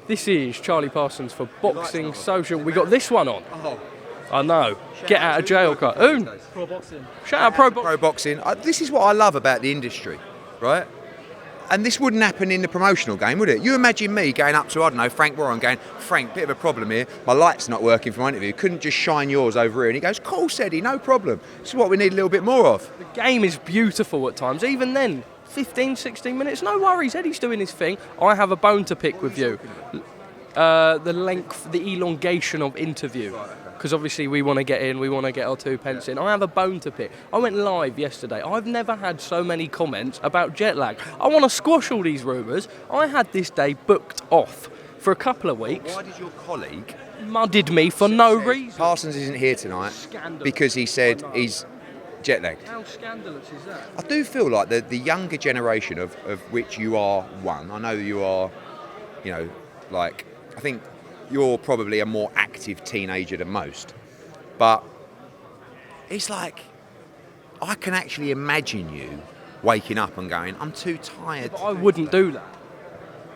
This is Charlie Parsons for Boxing Social. We got this one on. I know. Get out of jail card. Pro boxing. Shout out Pro Boxing. Pro boxing. This is what I love about the industry, right? And this wouldn't happen in the promotional game, would it? You imagine me going up to, I don't know, Frank Warren going, Frank, bit of a problem here. My light's not working for my interview. Couldn't just shine yours over here. And he goes, cool, Eddie, no problem. This is what we need a little bit more of. The game is beautiful at times. Even then, 15, 16 minutes, no worries. Eddie's doing his thing. I have a bone to pick with you. The length, the elongation of interview. Because obviously we want to get in, we want to get our 2 pence in. I have a bone to pick. I went live yesterday. I've never had so many comments about jet lag. I want to squash all these rumours. I had this day booked off for a couple of weeks. Why did your colleague mudded me for no reason? Parsons isn't here tonight because he said he's jet lagged. How scandalous is that? I do feel like the younger generation of which you are one. I know you are, I think you're probably a more active teenager than most. But it's like, I can actually imagine you waking up and going, I'm too tired. But I wouldn't do that.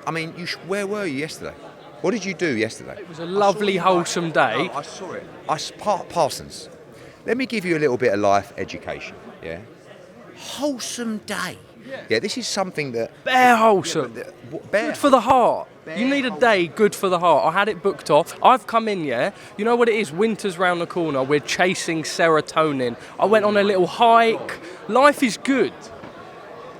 I mean, where were you yesterday? What did you do yesterday? It was a lovely, wholesome day. No, I saw it. Parsons, let me give you a little bit of life education, yeah? Wholesome day. Yeah, this is something that... Bare wholesome. Good for the heart. You need a day good for the heart. I had it booked off. I've come in, yeah? You know what it is? Winter's round the corner. We're chasing serotonin. I went on a little hike. Life is good.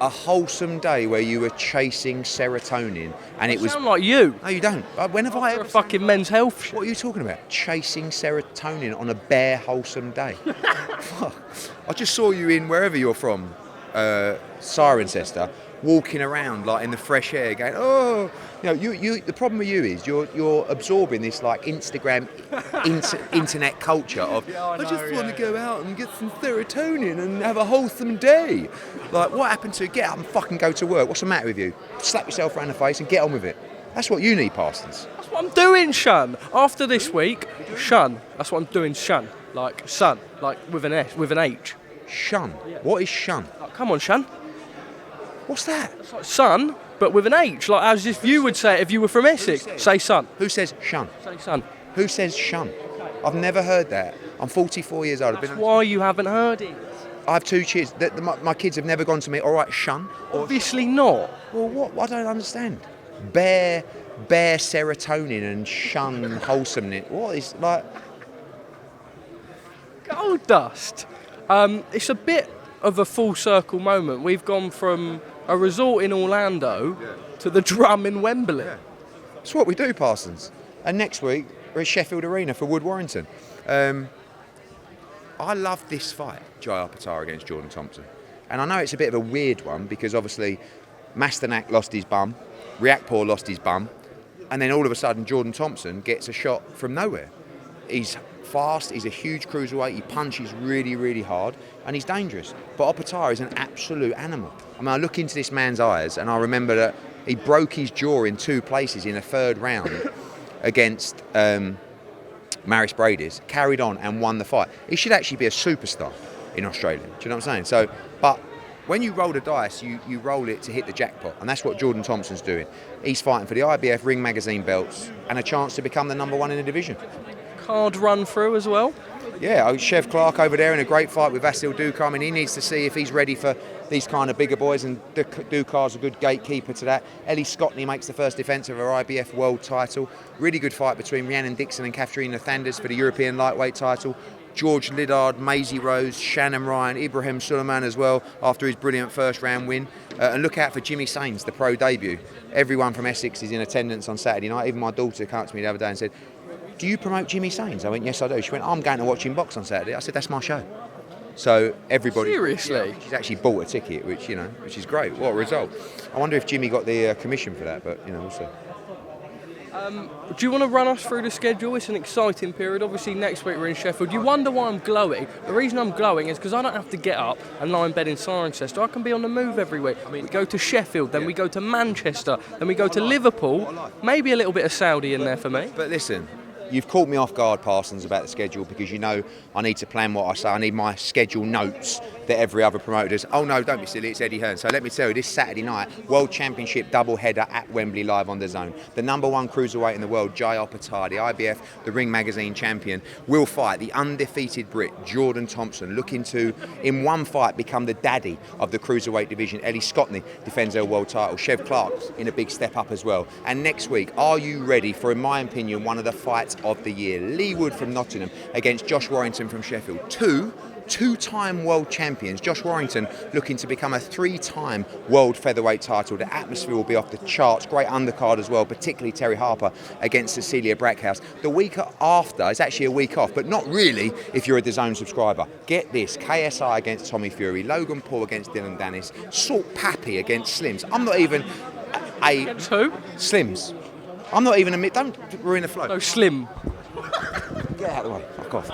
A wholesome day where you were chasing serotonin and it was... sound like you. No, you don't. When have I ever... a fucking men's health shit. What are you talking about? Chasing serotonin on a bare wholesome day. I just saw you in wherever you're from, Cirencester, walking around like in the fresh air, going, oh, you. The problem with you is you're absorbing this like Instagram, internet culture of I just want to go out and get some serotonin and have a wholesome day. Like, what happened to get up and fucking go to work? What's the matter with you? Slap yourself around the face and get on with it. That's what you need, Parsons. That's what I'm doing, Shun. After this week, Shun. That's what I'm doing, Shun. Like sun, like with an S, with an H. Shun. What is shun? Come on, Shun. What's that? It's like sun, but with an H, like as if you would say it if you were from Essex. Say sun. Who says shun? Say sun. Who says shun? I've never heard that. I'm 44 years old. That's why you haven't heard it. I have 2 kids. My kids have never gone to me, all right, shun? Obviously not. Well, what? I don't understand. Bare serotonin and shun wholesomeness. What is, like... Gold dust. It's a bit of a full circle moment. We've gone from a resort in Orlando to the drum in Wembley. Yeah. That's what we do, Parsons. And next week, we're at Sheffield Arena for Wood Warrington. I love this fight, Jai Opetaia against Jordan Thompson. And I know it's a bit of a weird one because obviously Masternak lost his bum, Riakporhe lost his bum, and then all of a sudden Jordan Thompson gets a shot from nowhere. He's fast, he's a huge cruiserweight, he punches really, really hard, and he's dangerous. But Opetaia is an absolute animal. I mean, I look into this man's eyes and I remember that he broke his jaw in 2 places in a 3rd round against Maris Bradis, carried on and won the fight. He should actually be a superstar in Australia. Do you know what I'm saying? So, but when you roll the dice, you roll it to hit the jackpot, and that's what Jordan Thompson's doing. He's fighting for the IBF Ring Magazine belts and a chance to become the #1 in the division. Card run through as well. Yeah, Chev Clark over there in a great fight with Vasil Dukar. I mean, he needs to see if he's ready for these kind of bigger boys, and Dukar's a good gatekeeper to that. Ellie Scotney makes the first defence of her IBF world title. Really good fight between Rhiannon Dixon and Katerina Thanders for the European lightweight title. George Liddard, Maisie Rose, Shannon Ryan, Ibrahim Suleiman as well after his brilliant first round win. And look out for Jimmy Sains, the pro debut. Everyone from Essex is in attendance on Saturday night. Even my daughter came up to me the other day and said, do you promote Jimmy Sains? I went, yes, I do. She went, I'm going to watch him box on Saturday. I said, that's my show. So everybody... Seriously? Yeah, she's actually bought a ticket, which is great. What a result. I wonder if Jimmy got the commission for that, but, we'll see. Do you want to run us through the schedule? It's an exciting period. Obviously, next week we're in Sheffield. You wonder why I'm glowing. The reason I'm glowing is because I don't have to get up and lie in bed in Cirencester. I can be on the move every week. We go to Sheffield, then we go to Manchester, then we go to Liverpool. Maybe a little bit of Saudi in there for me. But listen, you've caught me off guard, Parsons, about the schedule, because you know I need to plan what I say. I need my schedule notes that every other promoter does. Oh no, don't be silly, it's Eddie Hearn. So let me tell you, this Saturday night, World Championship double-header at Wembley live on DAZN. The #1 cruiserweight in the world, Jai Opetaia, the IBF, the Ring Magazine champion, will fight the undefeated Brit, Jordan Thompson, looking to, in one fight, become the daddy of the cruiserweight division. Ellie Scotney defends her world title. Chev Clark's in a big step up as well. And next week, are you ready for, in my opinion, one of the fights of the year? Lee Wood from Nottingham against Josh Warrington from Sheffield. Two-time world champions. Josh Warrington looking to become a 3-time world featherweight title. The atmosphere will be off the charts. Great undercard as well, particularly Terry Harper against Cecilia Brackhouse. The week after is actually a week off, but not really if you're a DAZN subscriber. Get this: KSI against Tommy Fury, Logan Paul against Dylan Dennis, Salt Pappy against Slims. I'm not even Against who? Slims. I'm not even don't ruin the flow. No, Slim. Get out of the way. Fuck off.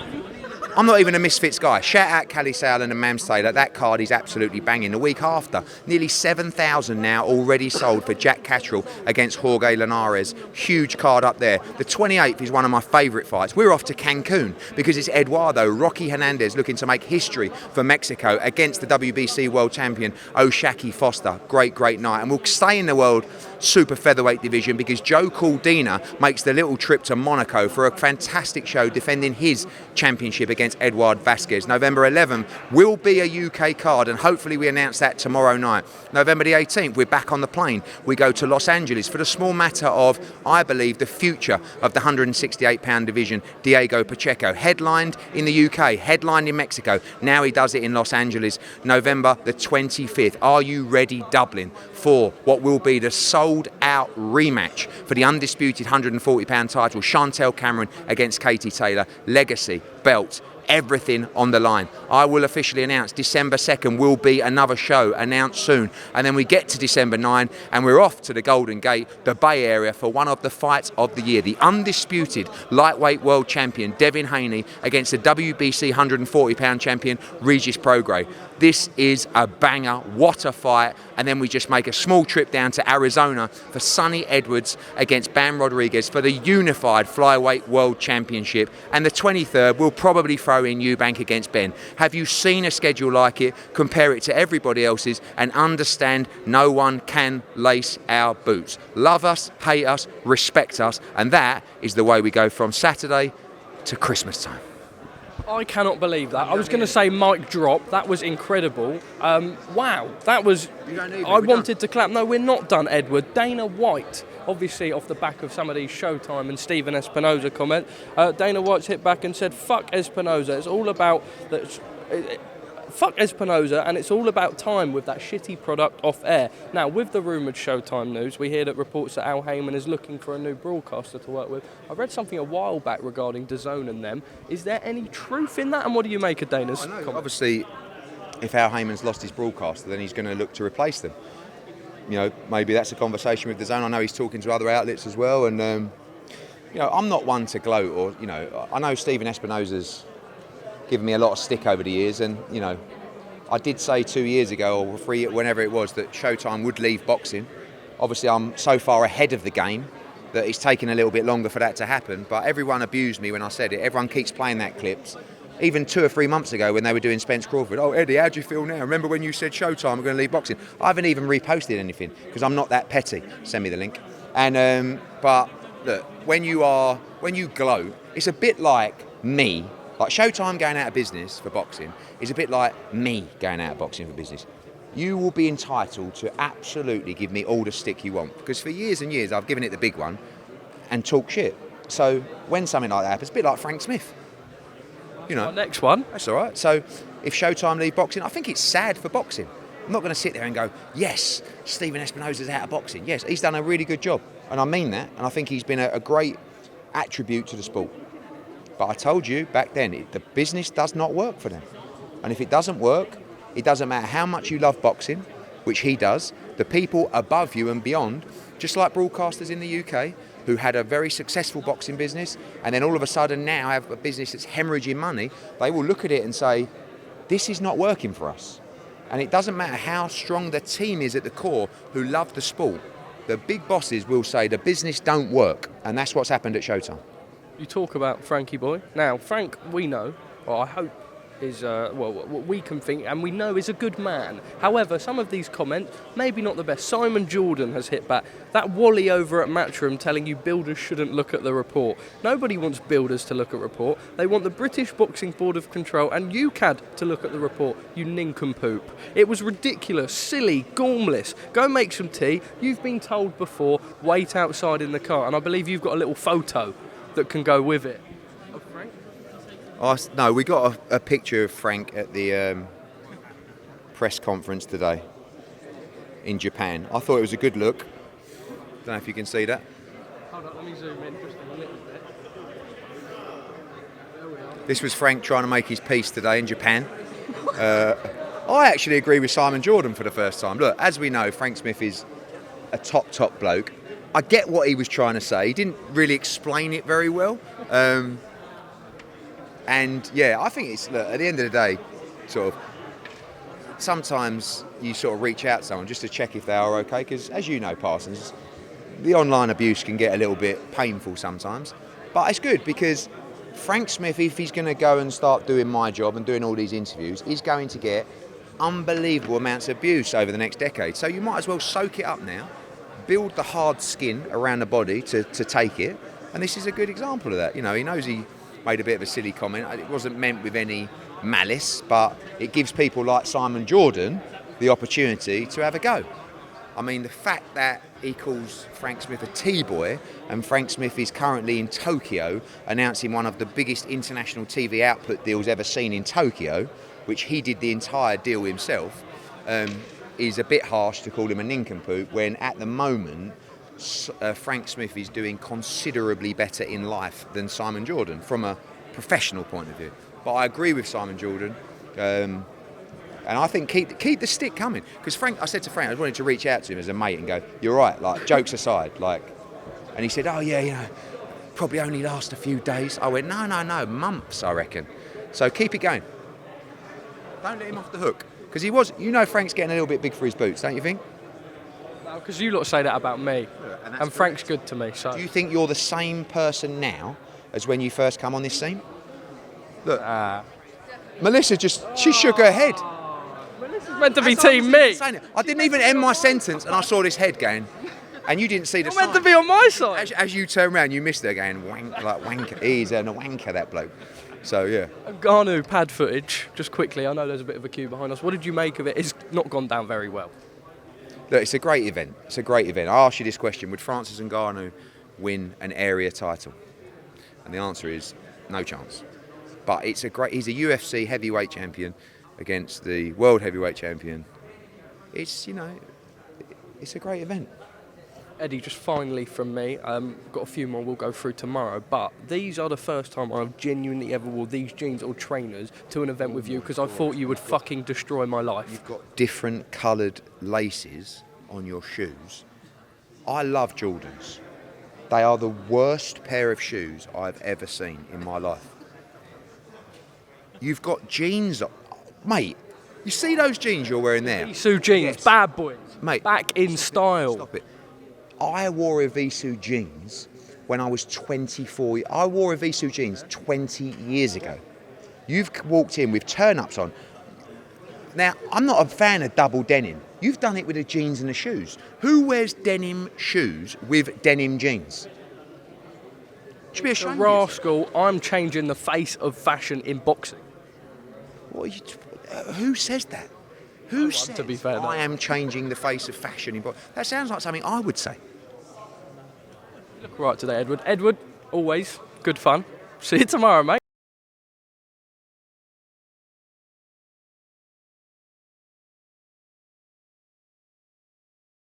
I'm not even a Misfits guy. Shout out Callie Sowland and Mams Taylor. That card is absolutely banging. The week after, nearly 7,000 now already sold for Jack Catterall against Jorge Linares. Huge card up there. The 28th is one of my favourite fights. We're off to Cancun because it's Eduardo Rocky Hernandez looking to make history for Mexico against the WBC world champion O'Shaki Foster. Great night. And we'll stay in the world super featherweight division because Joe Caldina makes the little trip to Monaco for a fantastic show defending his championship against Edward Vasquez. November 11th will be a UK card, and hopefully we announce that tomorrow night. November the 18th, we're back on the plane. We go to Los Angeles for the small matter of, I believe, the future of the 168-pound division. Diego Pacheco, headlined in the UK, headlined in Mexico. Now he does it in Los Angeles. November the 25th. Are you ready, Dublin, for what will be the sold-out rematch for the undisputed 140-pound title? Chantel Cameron against Katie Taylor. Legacy, belt, everything on the line. I will officially announce December 2nd will be another show announced soon. And then we get to December 9 and we're off to the Golden Gate, the Bay Area, for one of the fights of the year. The undisputed lightweight world champion, Devin Haney, against the WBC 140-pound champion, Regis Prograis. This is a banger. What a fight. And then we just make a small trip down to Arizona for Sonny Edwards against Bam Rodriguez for the unified flyweight world championship. And the 23rd, we'll probably throw in Eubank against Ben. Have you seen a schedule like it? Compare it to everybody else's and understand no one can lace our boots. Love us, hate us, respect us. And that is the way we go from Saturday to Christmas time. I cannot believe that. I was going to say mic drop. That was incredible. Wow, that was... I wanted to clap. No, we're not done, Edward. Dana White, obviously off the back of some of these Showtime and Stephen Espinoza comments, Dana White's hit back and said, fuck Espinoza. It's all about... Fuck Espinoza, and it's all about time with that shitty product off air. Now, with the rumoured Showtime news, we hear that reports that Al Heyman is looking for a new broadcaster to work with. I read something a while back regarding DAZN and them. Is there any truth in that, and what do you make of Dana's comment? Obviously, if Al Heyman's lost his broadcaster, then he's going to look to replace them. You know, maybe that's a conversation with DAZN. I know he's talking to other outlets as well, and, you know, I'm not one to gloat or, you know, I know Stephen Espinoza's given me a lot of stick over the years, and you know, I did say 2 years ago or 3, whenever it was, that Showtime would leave boxing. Obviously, I'm so far ahead of the game that it's taken a little bit longer for that to happen. But everyone abused me when I said it. Everyone keeps playing that clips. Even 2 or 3 months ago when they were doing Spence Crawford. Oh, Eddie, how do you feel now? Remember when you said Showtime are going to leave boxing? I haven't even reposted anything because I'm not that petty. Send me the link. And but look, when you gloat, it's a bit like me. Like Showtime going out of business for boxing is a bit like me going out of boxing for business. You will be entitled to absolutely give me all the stick you want, because for years and years I've given it the big one and talk shit. So when something like that happens, it's a bit like Frank Smith. You know. Our next one. That's all right. So if Showtime leave boxing, I think it's sad for boxing. I'm not going to sit there and go, yes, Stephen Espinoza's out of boxing. Yes, he's done a really good job. And I mean that. And I think he's been a great attribute to the sport. But I told you back then, the business does not work for them. And if it doesn't work, it doesn't matter how much you love boxing, which he does, the people above you and beyond, just like broadcasters in the UK, who had a very successful boxing business, and then all of a sudden now have a business that's hemorrhaging money, they will look at it and say, this is not working for us. And it doesn't matter how strong the team is at the core who love the sport. The big bosses will say the business don't work, and that's what's happened at Showtime. You talk about Frankie boy. Now, Frank, we know, or I hope, is, what we can think, and we know is a good man. However, some of these comments, maybe not the best. Simon Jordan has hit back. That Wally over at Matchroom telling you builders shouldn't look at the report. Nobody wants builders to look at report. They want the British Boxing Board of Control and UCAD to look at the report, you nincompoop. It was ridiculous, silly, gormless. Go make some tea. You've been told before, wait outside in the car, and I believe you've got a little photo that can go with it. No, we got a picture of Frank at the press conference today in Japan. I thought it was a good look. Don't know if you can see that. Hold on, let me zoom in just a little bit. There we are. This was Frank trying to make his peace today in Japan. I actually agree with Simon Jordan for the first time. Look, as we know, Frank Smith is a top bloke. I get what he was trying to say. He didn't really explain it very well. And yeah, I think it's, look, at the end of the day, sort of, sometimes you sort of reach out to someone just to check if they are okay, because as you know, Parsons, the online abuse can get a little bit painful sometimes. But it's good because Frank Smith, if he's going to go and start doing my job and doing all these interviews, he's going to get unbelievable amounts of abuse over the next decade. So you might as well soak it up now, build the hard skin around the body to take it. And this is a good example of that. You know, he knows he made a bit of a silly comment. It wasn't meant with any malice, but it gives people like Simon Jordan the opportunity to have a go. I mean, the fact that he calls Frank Smith a T-boy, and Frank Smith is currently in Tokyo announcing one of the biggest international TV output deals ever seen in Tokyo, which he did the entire deal himself, is a bit harsh to call him a nincompoop when at the moment Frank Smith is doing considerably better in life than Simon Jordan from a professional point of view. But I agree with Simon Jordan, and I think keep the stick coming. Because Frank, I said to Frank, I wanted to reach out to him as a mate and go, "You're right, like jokes aside, like," and he said, "Oh yeah, you know, probably only last a few days." I went, "No, months, I reckon." So keep it going. Don't let him off the hook, because he was, you know, Frank's getting a little bit big for his boots, don't you think? Because you lot say that about me, and Frank's good to me. So, do you think you're the same person now as when you first come on this scene? Look, Melissa she shook her head. Melissa's meant to be team me. I didn't even end my sentence, and I saw this head going, and you didn't see the sign. I'm meant to be on my side. As you turn around, you missed her going, wanker. He's a wanker, that bloke. So yeah. Ngannou pad footage. Just quickly, I know there's a bit of a queue behind us. What did you make of it? It's not gone down very well. Look, it's a great event. I asked you this question: would Francis Ngannou win an area title? And the answer is no chance. But he's a UFC heavyweight champion against the world heavyweight champion. It's, you know, it's a great event. Eddie, just finally from me, got a few more we'll go through tomorrow, but these are the first time I've genuinely ever wore these jeans or trainers to an event with you, because I thought you would fucking destroy my life. You've got different coloured laces on your shoes. I love Jordans. They are the worst pair of shoes I've ever seen in my life. You've got jeans on. Mate, you see those jeans you're wearing there? Visu jeans, yes. Bad boys. Mate, back in style. Stop it. I wore a Visu jeans when I was 24. I wore a Visu jeans 20 years ago. You've walked in with turn-ups on. Now, I'm not a fan of double denim. You've done it with the jeans and the shoes. Who wears denim shoes with denim jeans? Should be ashamed. Rascal, I'm changing the face of fashion in boxing. What are you who says that? Who says to be fair, I am changing the face of fashion in boxing? That sounds like something I would say. You look right today, Edward. Edward, always good fun. See you tomorrow, mate.